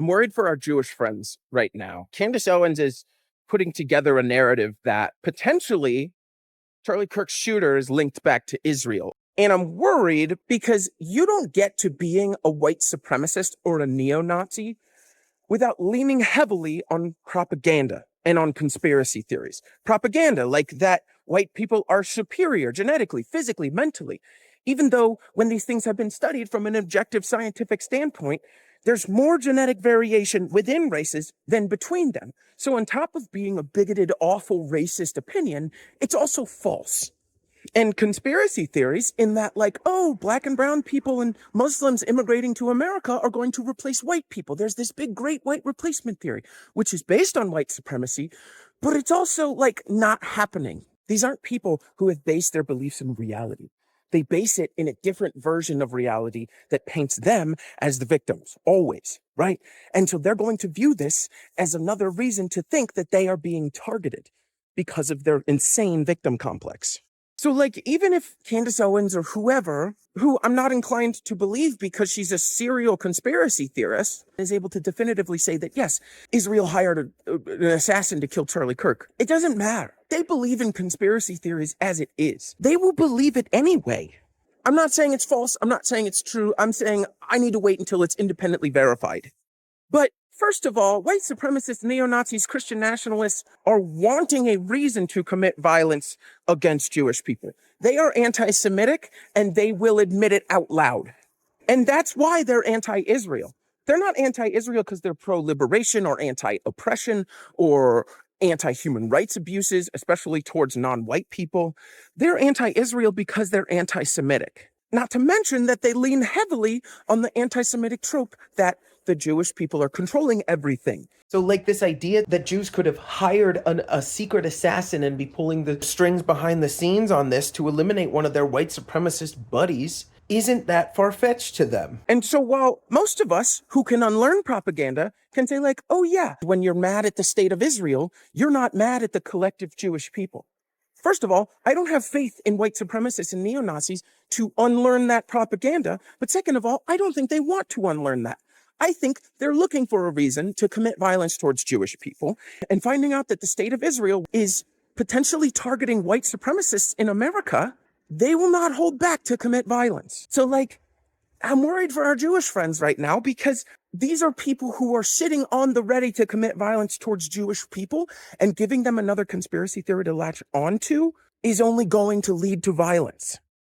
I'm worried for our Jewish friends right now. Candace Owens is putting together a narrative that potentially Charlie Kirk's shooter is linked back to Israel. And I'm worried because you don't get to being a white supremacist or a neo-Nazi without leaning heavily on propaganda and on conspiracy theories. Propaganda like that white people are superior genetically, physically, mentally, even though when these things have been studied from an objective scientific standpoint, there's more genetic variation within races than between them. So on top of being a bigoted, awful, racist opinion, it's also false. And conspiracy theories in that, like, oh, black and brown people and Muslims immigrating to America are going to replace white people. There's this big, great white replacement theory, which is based on white supremacy, but it's also like not happening. These aren't people who have based their beliefs in reality. They base it in a different version of reality that paints them as the victims, always, right? And so they're going to view this as another reason to think that they are being targeted because of their insane victim complex. So, like, even if Candace Owens or whoever, who I'm not inclined to believe because she's a serial conspiracy theorist, is able to definitively say that, yes, Israel hired an assassin to kill Charlie Kirk, it doesn't matter. They believe in conspiracy theories as it is. They will believe it anyway. I'm not saying it's false. I'm not saying it's true. I'm saying I need to wait until it's independently verified. But first of all, white supremacists, neo-Nazis, Christian nationalists are wanting a reason to commit violence against Jewish people. They are anti-Semitic, and they will admit it out loud. And that's why they're anti-Israel. They're not anti-Israel because they're pro-liberation or anti-oppression or anti-human rights abuses, especially towards non-white people. They're anti-Israel because they're anti-Semitic. Not to mention that they lean heavily on the anti-Semitic trope that the Jewish people are controlling everything. So like this idea that Jews could have hired a secret assassin and be pulling the strings behind the scenes on this to eliminate one of their white supremacist buddies isn't that far-fetched to them. And so while most of us who can unlearn propaganda can say like, oh yeah, when you're mad at the state of Israel, you're not mad at the collective Jewish people. First of all, I don't have faith in white supremacists and neo-Nazis to unlearn that propaganda. But second of all, I don't think they want to unlearn that. I think they're looking for a reason to commit violence towards Jewish people, and finding out that the state of Israel is potentially targeting white supremacists in America, they will not hold back to commit violence. So like, I'm worried for our Jewish friends right now because these are people who are sitting on the ready to commit violence towards Jewish people, and giving them another conspiracy theory to latch onto is only going to lead to violence.